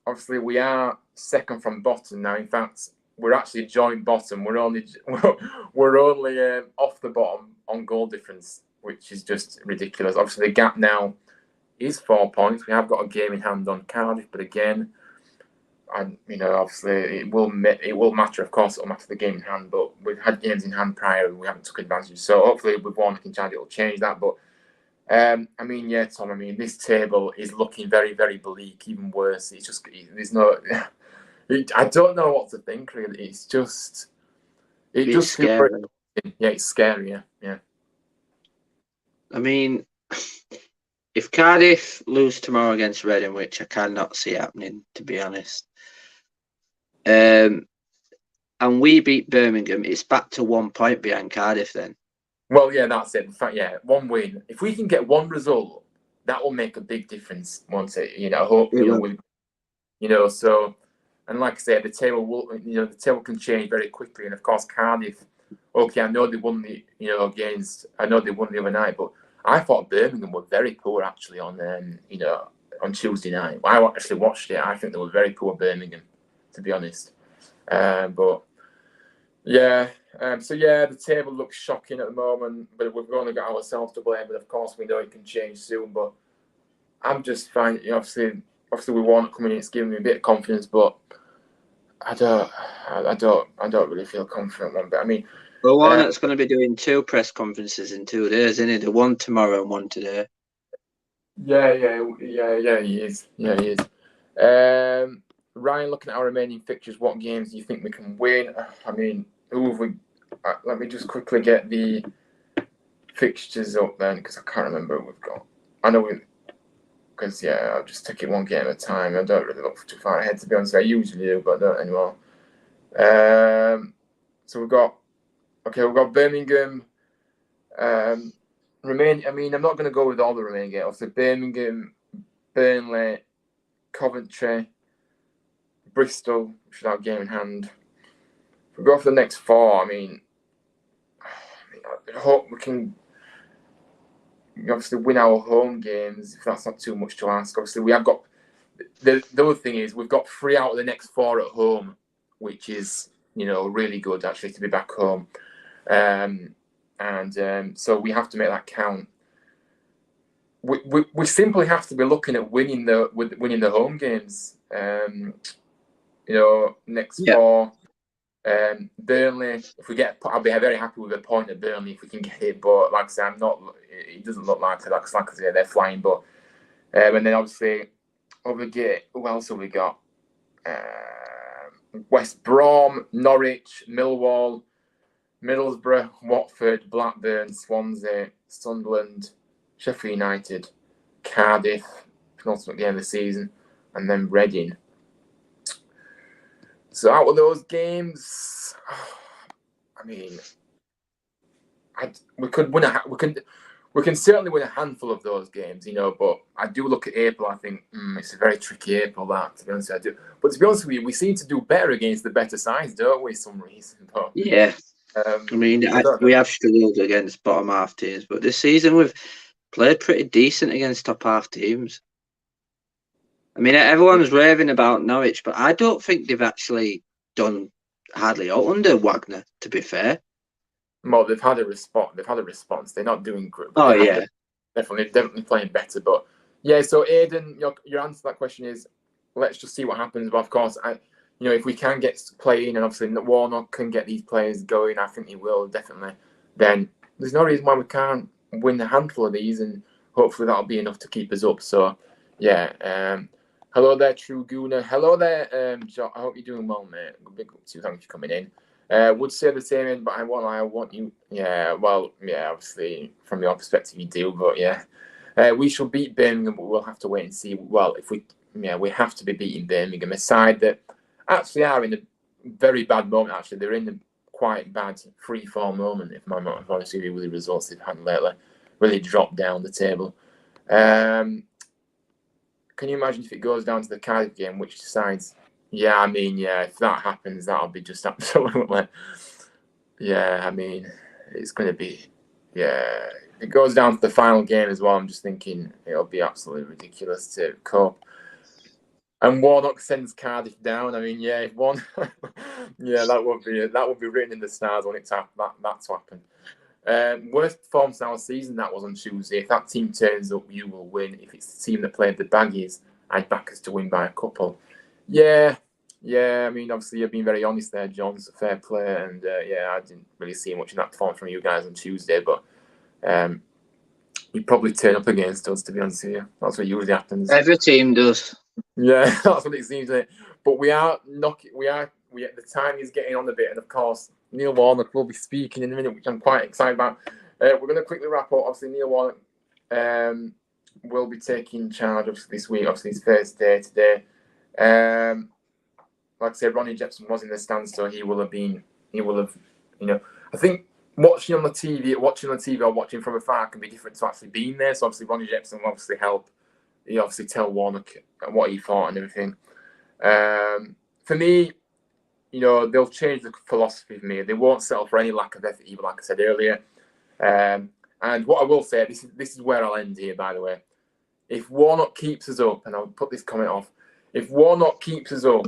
Obviously, we are second from bottom now. In fact, we're actually joint bottom. We're only off the bottom on goal difference, which is just ridiculous. Obviously, the gap now is 4 points. We have got a game in hand on Cardiff, but again, and you know, obviously it will matter. Of course, it'll matter the game in hand, but we've had games in hand prior and we haven't took advantage. So hopefully, with Warnock in charge, it'll change that. But I mean, yeah, Tom. I mean, this table is looking very, very bleak. Even worse. It's just there's no. I don't know what to think. Really, it's just scary. Yeah, it's scary. Yeah. I mean, if Cardiff lose tomorrow against Reading, which I cannot see happening, to be honest, and we beat Birmingham, it's back to 1 point behind Cardiff then. Well, yeah, that's it. In fact, yeah, one win. If we can get one result, that will make a big difference. Once it, you know, I hope so. And like I said, the table can change very quickly. And of course, Cardiff. Okay, I know they won the other night, but I thought Birmingham were very poor actually on on Tuesday night. I actually watched it. I think they were very poor, Birmingham, to be honest. But yeah, so yeah, the table looks shocking at the moment, but we've only got ourselves to blame. But of course, we know it can change soon. But I'm just finding, obviously we want coming in. It's giving me a bit of confidence, but I don't really feel confident one bit. I mean, well, Warnock's going to be doing 2 press conferences in 2 days, isn't he? The one tomorrow and one today. Yeah, he is. Yeah, he is. Ryan, looking at our remaining fixtures, what games do you think we can win? I mean, who have we? Let me just quickly get the fixtures up then, because I can't remember who we've got. I know because I'll just take it one game at a time. I don't really look too far ahead, to be honest. I usually do, but I don't anymore. So we've got Birmingham. Remain. I mean, I'm not going to go with all the remaining games. So Birmingham, Burnley, Coventry, Bristol, which is our game in hand. If we go for the next 4, I hope we can obviously win our home games, if that's not too much to ask. Obviously, we have got the other thing is we've got 3 out of the next 4 at home, which is really good actually to be back home. So we have to make that count. We simply have to be looking at winning the home games. Next 4. Burnley, if we get, I'll be very happy with a point at Burnley if we can get it. But like I say, it doesn't look like it. Like I say, they're flying. But and then obviously who else have we got? West Brom, Norwich, Millwall, Middlesbrough, Watford, Blackburn, Swansea, Sunderland, Sheffield United, Cardiff, penultimate game of the season, and then Reading. So out of those games, I mean, we can certainly win a handful of those games, But I do look at April. I think it's a very tricky April. That, to be honest, I do. But to be honest with you, we seem to do better against the better sides, don't we? For some reason, but yeah. I mean, we have struggled against bottom half teams, but this season we've played pretty decent against top half teams. I mean, everyone's raving about Norwich, but I don't think they've actually done hardly out under Wagner, to be fair. Well, they've had a response. They're not doing good. Oh, yeah. Definitely playing better. But, yeah, so Aidan, your answer to that question is let's just see what happens. But of course, if we can get playing and obviously Warnock can get these players going, I think he will definitely. Then there's no reason why we can't win a handful of these, and hopefully that'll be enough to keep us up. So, yeah. Hello there, True Gooner. Hello there, John. I hope you're doing well, mate. Big up to you. Thanks for coming in. Would say the same, but I want you. Yeah, well, yeah, obviously from your perspective you do, but yeah, we shall beat Birmingham, but we'll have to wait and see. Well, we have to be beating Birmingham, a side that actually are in a very bad moment. Actually, they're in a quite bad free-fall moment. If I'm honest with you, with the results they've had lately, really dropped down the table. Can you imagine if it goes down to the Cardiff game, which decides? Yeah, I mean, yeah, if that happens, that'll be just absolutely. Yeah, I mean, it's going to be. Yeah, if it goes down to the final game as well, I'm just thinking it'll be absolutely ridiculous to cope. And Warnock sends Cardiff down. I mean, yeah, if one, yeah, that would be written in the stars when it's that to happen. Worst performance in our season, that was on Tuesday. If that team turns up, you will win. If it's the team that played the Baggies, I'd back us to win by a couple. Yeah. I mean, obviously, you've been very honest there, John. It's a fair play. And yeah, I didn't really see much in that performance from you guys on Tuesday. But you probably turn up against us, to be honest with you. That's what usually happens. Every team does. Yeah, that's what it seems like. But the time is getting on a bit. And of course, Neil Warnock will be speaking in a minute, which I'm quite excited about. We're going to quickly wrap up. Obviously, Neil Warnock will be taking charge obviously this week. Obviously, his first day today. Like I said, Ronnie Jepson was in the stands, so he will have, I think watching on the TV or watching from afar can be different to actually being there. So obviously, Ronnie Jepson will obviously help. He obviously tell Warnock what he thought and everything. For me, they'll change the philosophy for me. They won't settle for any lack of effort, even like I said earlier. And what I will say, this is where I'll end here, by the way. If Warnock keeps us up, and I'll put this comment off, if Warnock keeps us up,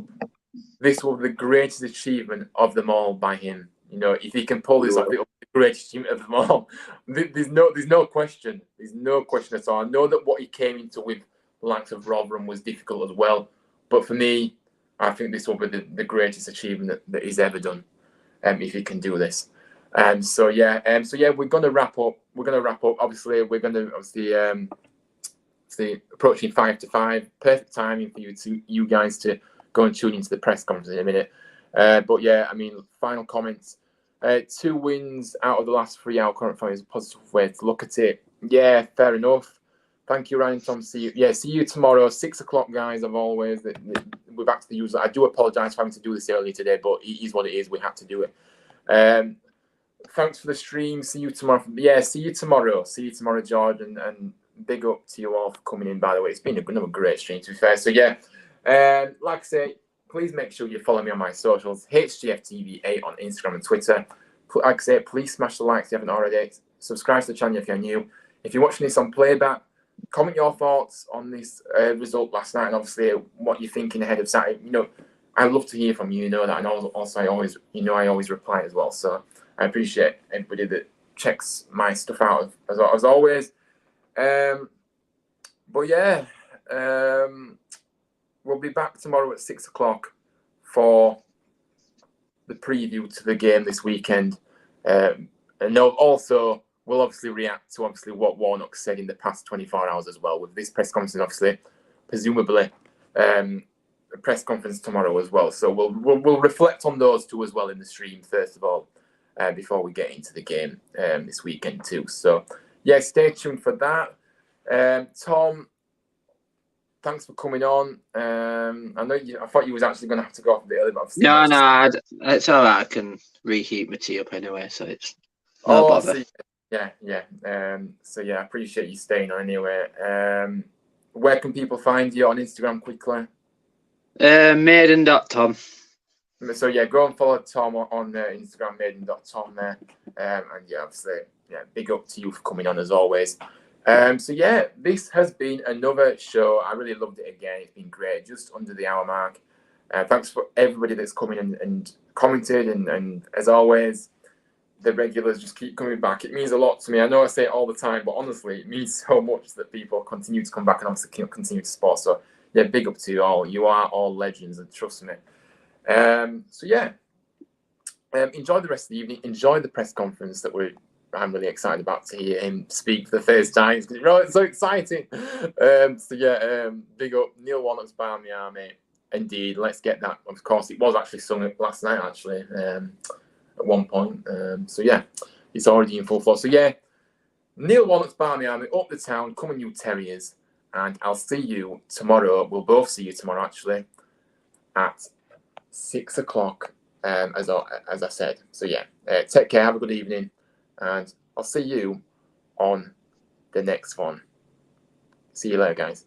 this will be the greatest achievement of them all by him. If he can pull this off, it will be the greatest achievement of them all. There's no question. There's no question at all. I know that what he came into with the likes of Rotherham was difficult as well. But for me, I think this will be the greatest achievement that he's ever done, if he can do this. So yeah, we're going to wrap up. Obviously, we're going to approaching 5 to 5. Perfect timing for you guys to go and tune into the press conference in a minute. But yeah, I mean, final comments. 2 wins out of the last 3 our current form is a positive way to look at it. Yeah, fair enough. Thank you, Ryan Tom. See you tomorrow, 6 o'clock, guys. As always, we're back to the usual. I do apologise for having to do this early today, but it is what it is. We have to do it. Thanks for the stream. See you tomorrow. See you tomorrow. See you tomorrow, George. And big up to you all for coming in, by the way. It's been another great stream, to be fair. So, yeah, like I say, please make sure you follow me on my socials, HGFTV8 on Instagram and Twitter. Like I say, please smash the likes if you haven't already. Subscribe to the channel if you're new. If you're watching this on playback, comment your thoughts on this result last night and obviously what you're thinking ahead of Saturday. I love to hear from you. That, and also I always reply as well. So I appreciate everybody that checks my stuff out as always. But yeah, we'll be back tomorrow at 6 o'clock for the preview to the game this weekend. And also, we'll obviously react to what Warnock said in the past 24 hours as well with this press conference, and obviously, presumably, a press conference tomorrow as well. So we'll reflect on those 2 as well in the stream first of all, before we get into the game this weekend too. So yeah, stay tuned for that. Tom, thanks for coming on. I thought you was actually going to have to go off a bit early, but No, it's all right. I can reheat my tea up anyway, so it's no bother. Yeah. So yeah, I appreciate you staying on anyway. Where can people find you on Instagram quickly? Maiden.tom. So yeah, go and follow Tom on Instagram, maiden.tom there. And yeah, obviously, big up to you for coming on as always. So yeah, this has been another show. I really loved it again. It's been great, just under the hour mark. Thanks for everybody that's coming and commented, and as always, the regulars just keep coming back. It means a lot to me. I know I say it all the time, but honestly, it means so much that people continue to come back and obviously continue to support. So Yeah, big up to you all. You are all legends, and trust me. So yeah, enjoy the rest of the evening. Enjoy the press conference that I'm really excited about to hear him speak for the first time. It's so exciting. So yeah, big up Neil Warnock's Barmy Army. Indeed, let's get that. Of course, it was actually sung last night, actually, at one point. So yeah, it's already in full force. So yeah, Neil Warnock's Barmy Army, up the town, come on you Terriers. And I'll see you tomorrow. We'll both see you tomorrow, actually, at 6 o'clock, as I said. So yeah, take care, have a good evening, and I'll see you on the next one. See you later, guys.